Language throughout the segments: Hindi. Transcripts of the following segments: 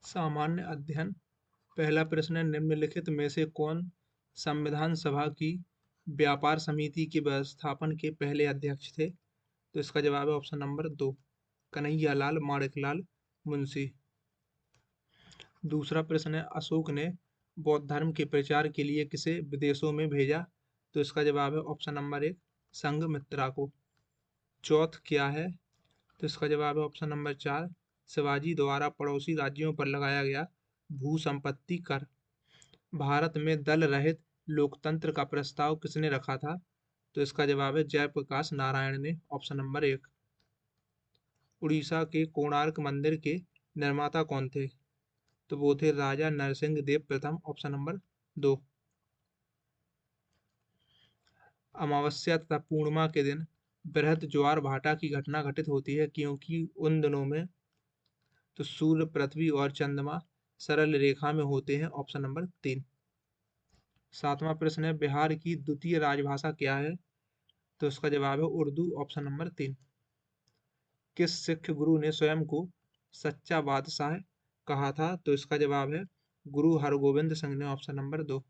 सामान्य अध्ययन। पहला प्रश्न है, निम्नलिखित में से कौन संविधान सभा की व्यापार समिति के व्यवस्थापन के पहले अध्यक्ष थे? तो इसका जवाब है ऑप्शन नंबर 2, कन्हैयालाल माणिकलाल मुंशी। दूसरा प्रश्न है, अशोक ने बौद्ध धर्म के प्रचार के लिए किसे विदेशों में भेजा? तो इसका जवाब है ऑप्शन नंबर 1, संघमित्रा को। चौथ क्या है? तो इसका जवाब है ऑप्शन नंबर 4, शिवाजी द्वारा पड़ोसी राज्यों पर लगाया गया भू संपत्ति कर। भारत में दल रहित लोकतंत्र का प्रस्ताव किसने रखा था? तो इसका जवाब है जयप्रकाश नारायण ने, ऑप्शन नंबर 1। उड़ीसा के कोणार्क मंदिर के निर्माता कौन थे? तो वो थे राजा नरसिंह देव प्रथम, ऑप्शन नंबर 2। अमावस्या तथा पूर्णिमा के दिन बृहद ज्वार भाटा की घटना घटित होती है, क्योंकि उन दिनों में तो सूर्य, पृथ्वी और चंद्रमा सरल रेखा में होते हैं, ऑप्शन नंबर 3। सातवां प्रश्न है, बिहार की द्वितीय राजभाषा क्या है? तो इसका जवाब है उर्दू, ऑप्शन नंबर 3। किस सिख गुरु ने स्वयं को सच्चा बादशाह कहा था? तो इसका जवाब है गुरु हरगोविंद सिंह ने, ऑप्शन नंबर 2।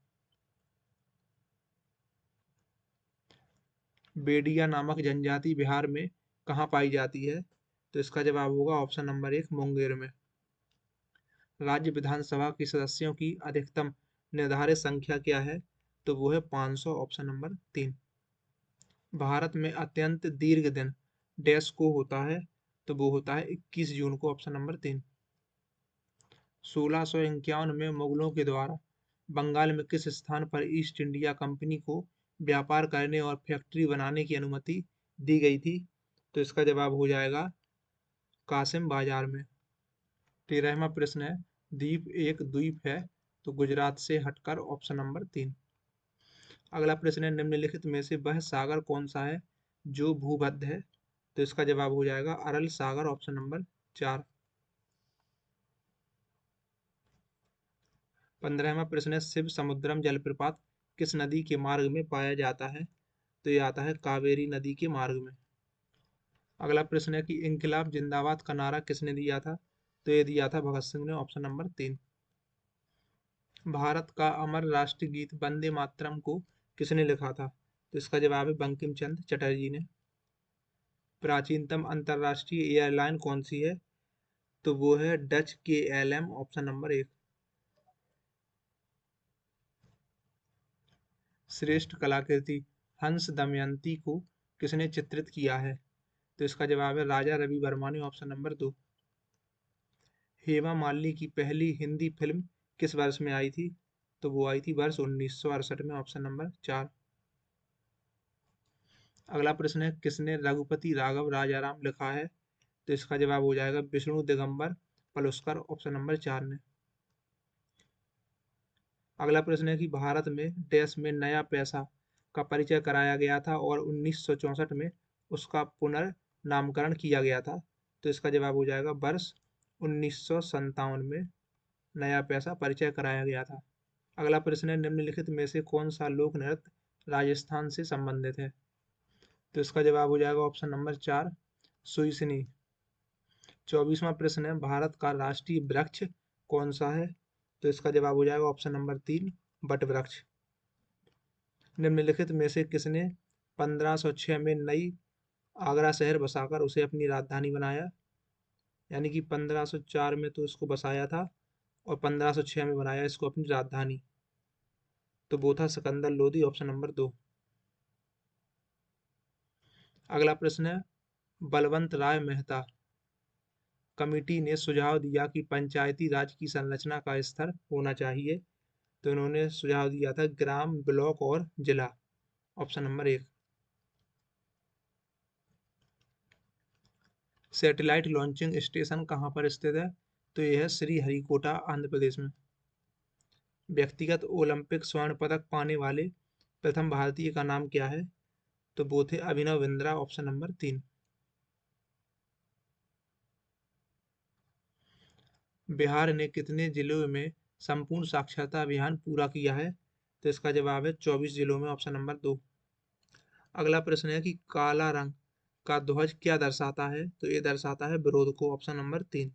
बेडिया नामक जनजाति बिहार में कहाँ पाई जाती है? तो इसका जवाब होगा ऑप्शन नंबर 1, मुंगेर में। राज्य विधानसभा के सदस्यों की अधिकतम निर्धारित संख्या क्या है? तो वो है 500, ऑप्शन नंबर 3। भारत में अत्यंत दीर्घ दिन डैश को होता है? तो वो होता है 21 जून को, ऑप्शन नंबर 3। 1651 में मुगलों के द्वारा बंगाल में किस स्थान पर ईस्ट इंडिया कंपनी को व्यापार करने और फैक्ट्री बनाने की अनुमति दी गई थी? तो इसका जवाब हो जाएगा कासिम बाजार में। 13वां प्रश्न है, द्वीप एक द्वीप है तो गुजरात से हटकर, ऑप्शन नंबर 3। अगला प्रश्न है, निम्नलिखित में से वह सागर कौन सा है जो भूमध्य है? तो इसका जवाब हो जाएगा अरल सागर, ऑप्शन नंबर 4। 15वां प्रश्न है, शिव समुद्रम जलप्रपात किस नदी के मार्ग में पाया जाता है? तो ये आता है कावेरी नदी के मार्ग में। अगला प्रश्न है कि इंकलाब जिंदाबाद का नारा किसने दिया था? तो ये दिया था भगत सिंह ने, ऑप्शन नंबर 3। भारत का अमर राष्ट्रीय गीत वंदे मातरम को किसने लिखा था? तो इसका जवाब है बंकिम चंद्र चटर्जी ने। प्राचीनतम अंतरराष्ट्रीय एयरलाइन कौन सी है? तो वो है डच KLM, ऑप्शन नंबर 1। श्रेष्ठ कलाकृति हंस दमयंती को किसने चित्रित किया है? तो इसका जवाब है राजा रवि वर्मा ने, ऑप्शन नंबर 2। हेमा मालिनी की पहली हिंदी फिल्म किस वर्ष में आई थी? तो वो आई थी वर्ष 1968 में, ऑप्शन नंबर 4। अगला प्रश्न है, किसने रघुपति राघव राजाराम लिखा है? तो इसका जवाब हो जाएगा विष्णु दिगंबर पलुस्कर, ऑप्शन नंबर 4 ने। अगला प्रश्न है कि भारत में डैश में नया पैसा का परिचय कराया गया था और 1964 में उसका पुनर्नामकरण किया गया था? तो इसका जवाब हो जाएगा वर्ष 1957 में नया पैसा परिचय कराया गया था। अगला प्रश्न है, निम्नलिखित में से कौन सा लोक नृत्य राजस्थान से संबंधित है? तो इसका जवाब हो जाएगा ऑप्शन नंबर 4, सुईसनी। 24वां प्रश्न है, भारत का राष्ट्रीय वृक्ष कौन सा है? तो इसका जवाब हो जाएगा ऑप्शन नंबर 3, बट वृक्ष। निम्नलिखित में से किसने 1506 में नई आगरा शहर बसाकर उसे अपनी राजधानी बनाया? यानी कि 1504 में तो इसको बसाया था और 1506 में बनाया इसको अपनी राजधानी। तो वो था सिकंदर लोदी, ऑप्शन नंबर 2। अगला प्रश्न है, बलवंत राय मेहता कमेटी ने सुझाव दिया कि पंचायती राज की संरचना का स्तर होना चाहिए। तो इन्होंने सुझाव दिया था ग्राम, ब्लॉक और जिला, option number 1। Satellite launching station कहाँ पर स्थित है? तो यह है श्रीहरिकोटा, आंध्र प्रदेश में। व्यक्तिगत ओलंपिक स्वर्ण पदक पाने वाले प्रथम भारतीय का नाम क्या है? तो वो थे अभिनव बिंद्रा, ऑप्शन नंबर 3। बिहार ने कितने जिलों में संपूर्ण साक्षरता अभियान पूरा किया है? तो इसका जवाब है 24 जिलों में, ऑप्शन नंबर 2। अगला प्रश्न है कि काला रंग का ध्वज क्या दर्शाता है? तो ये दर्शाता है विरोध को, ऑप्शन नंबर 3।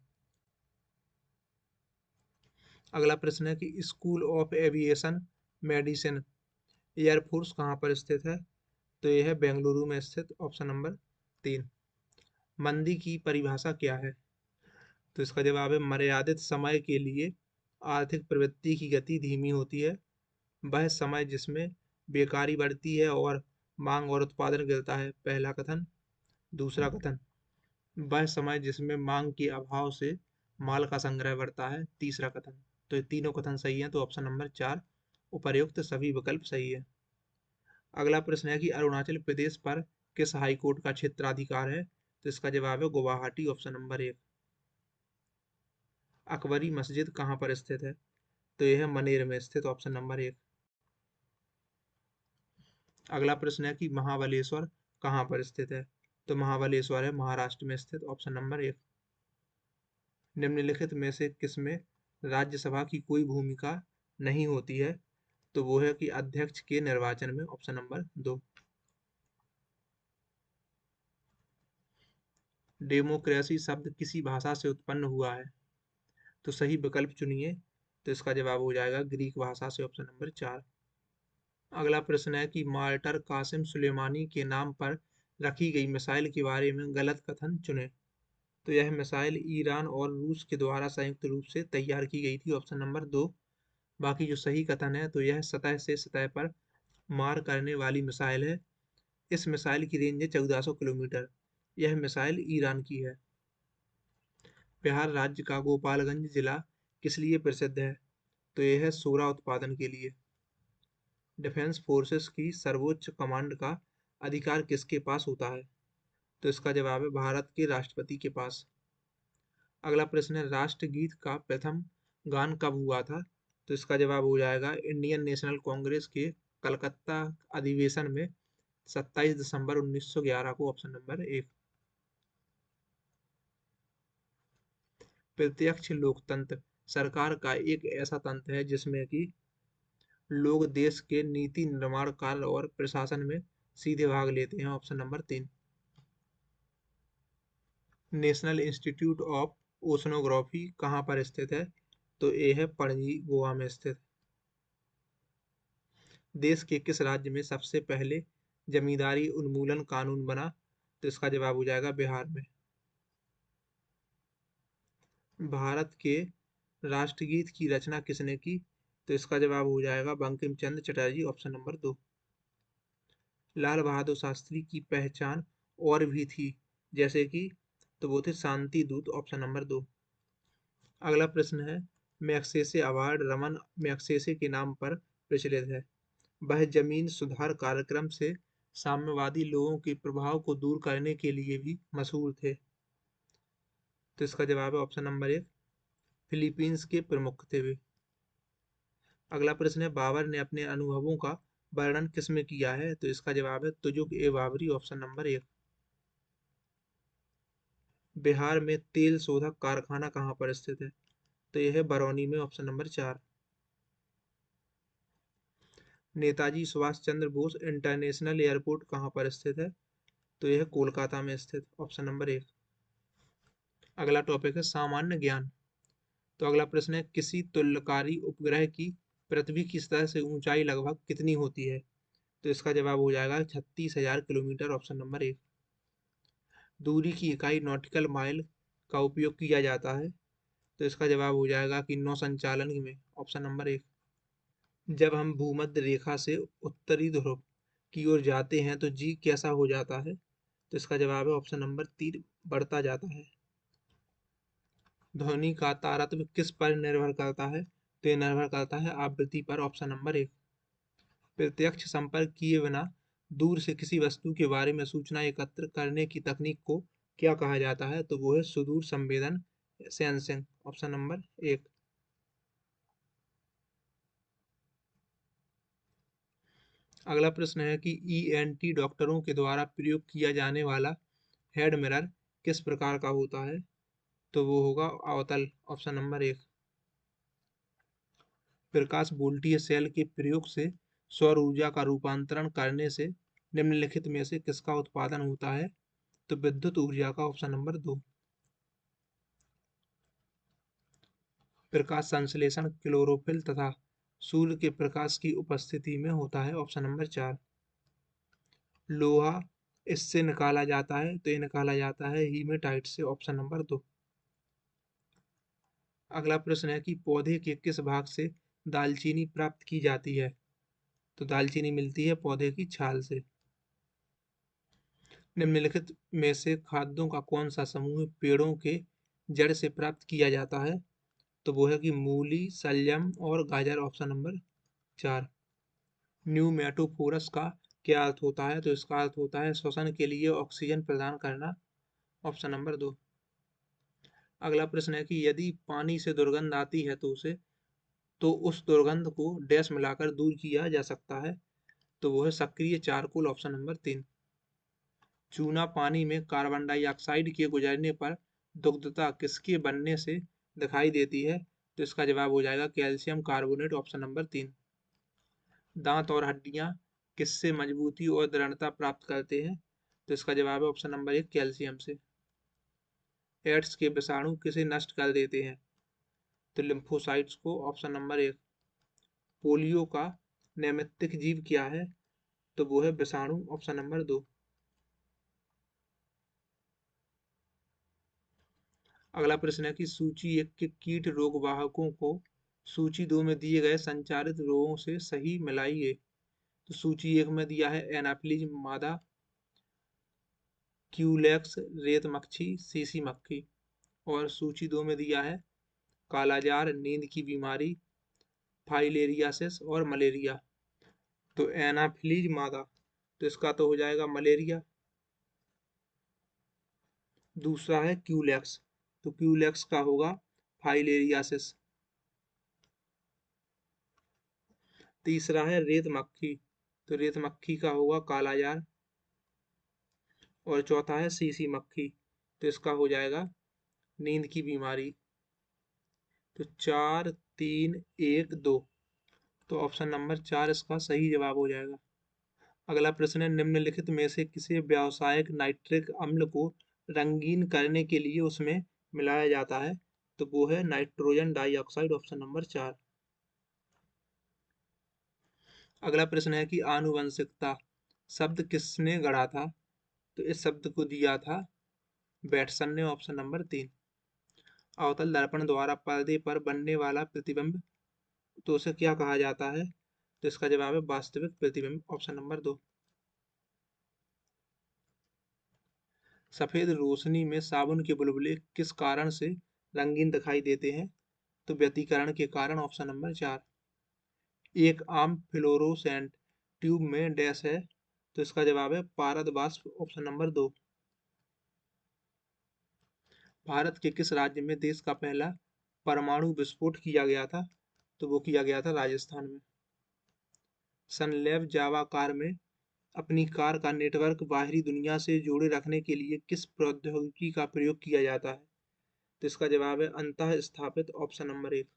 अगला प्रश्न है कि school of aviation medicine air force कहाँ पर स्थित है? तो यह है बेंगलुरु में स्थित, ऑप्शन नंबर 3। मंदी की परिभाषा क्या है? तो इसका जवाब है मर्यादित समय के लिए आर्थिक प्रवृत्ति की गति धीमी होती है, वह समय जिसमें बेकारी बढ़ती है और मांग और उत्पादन गिरता है, पहला कथन। दूसरा कथन, वह समय जिसमें मांग के अभाव से माल का संग्रह बढ़ता है, तीसरा कथन। तो ये तीनों कथन सही हैं, तो ऑप्शन नंबर 4 उपर्युक्त सभी विकल्प सही है। अगला प्रश्न है कि अरुणाचल प्रदेश पर किस हाई कोर्ट का क्षेत्राधिकार है? तो इसका जवाब है गुवाहाटी, ऑप्शन नंबर 1। अकबरी मस्जिद कहाँ पर स्थित है? तो यह है मनेर में स्थित, ऑप्शन नंबर 1। अगला प्रश्न है कि महाबलेश्वर कहाँ पर स्थित है? तो महाबलेश्वर है महाराष्ट्र में स्थित, ऑप्शन नंबर 1। निम्नलिखित में से किसमें राज्यसभा की कोई भूमिका नहीं होती है? तो वो है कि अध्यक्ष के निर्वाचन में, ऑप्शन नंबर 2। डेमोक्रेसी शब्द किसी भाषा से उत्पन्न हुआ है? तो सही विकल्प चुनिए। तो इसका जवाब हो जाएगा ग्रीक भाषा से, ऑप्शन नंबर 4। अगला प्रश्न है कि मार्टर कासिम सुलेमानी के नाम पर रखी गई मिसाइल के बारे में गलत कथन चुने। तो यह मिसाइल ईरान और रूस के द्वारा संयुक्त रूप से तैयार की गई थी, ऑप्शन नंबर 2। बाकी जो सही कथन है तो यह सतह से सतह पर मार करने वाली मिसाइल है। इस मिसाइल की रेंज है 1400 किलोमीटर। यह मिसाइल ईरान की है। बिहार राज्य का गोपालगंज जिला किस लिए प्रसिद्ध है? तो यह है सोरा उत्पादन के लिए। डिफेंस फोर्सेस की सर्वोच्च कमांड का अधिकार किसके पास होता है? तो इसका जवाब है भारत के राष्ट्रपति के पास। अगला प्रश्न है राष्ट्रगीत का प्रथम गान कब हुआ था? तो इसका जवाब हो जाएगा इंडियन नेशनल कांग्रेस के कलकत्ता अधिवेशन में 27 दिसंबर 1911 को, ऑप्शन नंबर 1। प्रत्यक्ष लोकतंत्र सरकार का एक ऐसा तंत्र है जिसमें कि लोग देश के नीति निर्माण कार्य और प्रशासन में सीधे भाग लेते हैं, option number 3। National institute of oceanography कहाँ पर स्थित है? तो ये है पणजी, गोवा में स्थित। देश के किस राज्य में सबसे पहले जमींदारी उन्मूलन कानून बना? तो इसका जवाब हो जाएगा बिहार में। भारत के राष्ट्रगीत की रचना किसने की? तो इसका जवाब हो जाएगा बंकिम चंद्र चटर्जी, ऑप्शन नंबर 2। लाल बहादुर शास्त्री की पहचान और भी थी, जैसे कि? तो वो थे शांति दूत, ऑप्शन नंबर 2। अगला प्रश्न है मैग्सेसे अवार्ड रमन मैग्सेसे के नाम पर प्रचलित है। वह जमीन सुधार कार्यक्रम से साम्यवादी लोगों के प्रभाव को दूर करने के लिए भी मशहूर थे। तो इसका जवाब है ऑप्शन नंबर 1, फिलीपींस के प्रमुख थे वे। अगला प्रश्न है बाबर ने अपने अनुभवों का वर्णन किसमें किया है? तो इसका जवाब है तुजुक ए बाबरी, ऑप्शन नंबर 1। बिहार में तेल शोधक कारखाना कहाँ पर स्थित है? तो यह है बरौनी में, option number 4। Netaji Subhash Chandra Bose international airport कहाँ पर स्थित है? तो यह है कोलकाता में स्थित, ऑप्शन नंबर 1। अगला टॉपिक है सामान्य ज्ञान। तो अगला प्रश्न है किसी तुल्यकारी उपग्रह की पृथ्वी की सतह से ऊंचाई लगभग कितनी होती है? तो इसका जवाब हो जाएगा 36,000 किलोमीटर, ऑप्शन नंबर 1। दूरी की इकाई नॉटिकल माइल का उपयोग किया जाता है। तो इसका जवाब हो जाएगा कि नौ संचालन में, ऑप्शन नंबर 1। जब हम भूमध्य रेखा से उत्तरी ध्रुव की ओर जाते हैं तो जी कैसा हो जाता है? तो इसका जवाब है ऑप्शन नंबर 3, बढ़ता जाता है। ध्वनि का तारतम्य किस पर निर्भर करता है? तो ये निर्भर करता है आवृत्ति पर, ऑप्शन नंबर 1। प्रत्यक्ष संपर्क किए बिना दूर से किसी वस्तु के बारे में सूचना एकत्र करने की तकनीक को क्या कहा जाता है? तो वो है सुदूर संवेदन सेंसिंग, ऑप्शन नंबर 1। अगला प्रश्न है कि ईएनटी डॉक्टरों के द्वारा प्रयोग किया जाने वाला हेड मिरर किस प्रकार का होता है? तो वो होगा अवतल, ऑप्शन नंबर 1। प्रकाश वोल्टीय सेल के प्रयोग से सौर ऊर्जा का रूपांतरण करने से निम्नलिखित में से किसका उत्पादन होता है? तो विद्युत ऊर्जा का, ऑप्शन नंबर 2। प्रकाश संश्लेषण क्लोरोफिल तथा सूर्य के प्रकाश की उपस्थिति में होता है, ऑप्शन नंबर 4। लोहा इससे निकाला जाता है, तो ये निकाला जाता है हीमेटाइट से, ऑप्शन नंबर 2। अगला प्रश्न है कि पौधे के किस भाग से दालचीनी प्राप्त की जाती है? तो दालचीनी मिलती है पौधे की छाल से। निम्नलिखित में से खाद्यों का कौन सा समूह पेड़ों के जड़ से प्राप्त किया जाता है? तो वो है कि मूली, शलजम और गाजर, ऑप्शन नंबर 4। न्यूमेटोफोरस का क्या अर्थ होता है? तो इसका अर्थ होता है श्वसन के लिए ऑक्सीजन प्रदान करना, ऑप्शन नंबर 2। अगला प्रश्न है कि यदि पानी से दुर्गंध आती है तो उस दुर्गंध को डैश मिलाकर दूर किया जा सकता है? तो वो है सक्रिय चारकोल, ऑप्शन नंबर 3। चूना पानी में कार्बन डाइऑक्साइड के गुजरने पर दुग्धता किसके बनने से दिखाई देती है? तो इसका जवाब हो जाएगा कैल्शियम कार्बोनेट, ऑप्शन नंबर 3। दांत और हड्डियां किससे मजबूती और दृढ़ता प्राप्त करते हैं? तो इसका जवाब है ऑप्शन नंबर 1 कैल्शियम से। एड्स के विषाणु किसे नष्ट कर देते हैं? तो लिम्फोसाइट्स को, ऑप्शन नंबर 1। पोलियो का नैमित्तिक जीव क्या है? तो वो है विषाणु, ऑप्शन नंबर 2। अगला प्रश्न है कि सूची 1 के कीट रोगवाहकों को सूची 2 में दिए गए संचारित रोगों से सही मिलाइए। तो सूची 1 में दिया है एनाफिलीज मादा, क्यूलेक्स रेत मक्खी, सीसी मक्खी। और सूची 2 में दिया है कालाजार, नींद की बीमारी, फाइलेरियासिस और मलेरिया। तो एनाफिलीज मादा, तो इसका तो हो जाएगा मलेरिया। दूसरा है क्यूलेक्स, तो क्यूलेक्स का होगा फाइलेरियासिस। तीसरा है रेत मक्खी, तो रेत मक्खी का होगा कालाजार। और चौथा है सीसी मक्खी, तो इसका हो जाएगा नींद की बीमारी। तो 4, 3, 1, 2, तो ऑप्शन नंबर 4 इसका सही जवाब हो जाएगा। अगला प्रश्न है निम्नलिखित में से किसे व्यावसायिक नाइट्रिक अम्ल को रंगीन करने के लिए उसमें मिलाया जाता है? तो वो है नाइट्रोजन डाइऑक्साइड, ऑप्शन नंबर 4। अगला प्रश्न है कि आनुवंशिकता शब्द किसने गढ़ा था? तो इस शब्द को दिया था बैटसन ने, ऑप्शन नंबर 3। अवतल दर्पण द्वारा पर्दे पर बनने वाला प्रतिबिंब, तो उसे क्या कहा जाता है? तो इसका जवाब है वास्तविक प्रतिबिंब, ऑप्शन नंबर 2। सफेद रोशनी में साबुन के बुलबुले किस कारण से रंगीन दिखाई देते हैं? तो व्यतिकरण के कारण, ऑप्शन नंबर 4। एक आम फ्लोरोसेंट ट्यूब में डैश है, तो इसका जवाब है पारद वाष्प, ऑप्शन नंबर 2। भारत के किस राज्य में देश का पहला परमाणु विस्फोट किया गया था? तो वो किया गया था राजस्थान में। सनलैब जावा कार में अपनी कार का नेटवर्क बाहरी दुनिया से जोड़े रखने के लिए किस प्रौद्योगिकी का प्रयोग किया जाता है? तो इसका जवाब है अंतः स्थापित, ऑप्शन नंबर 1।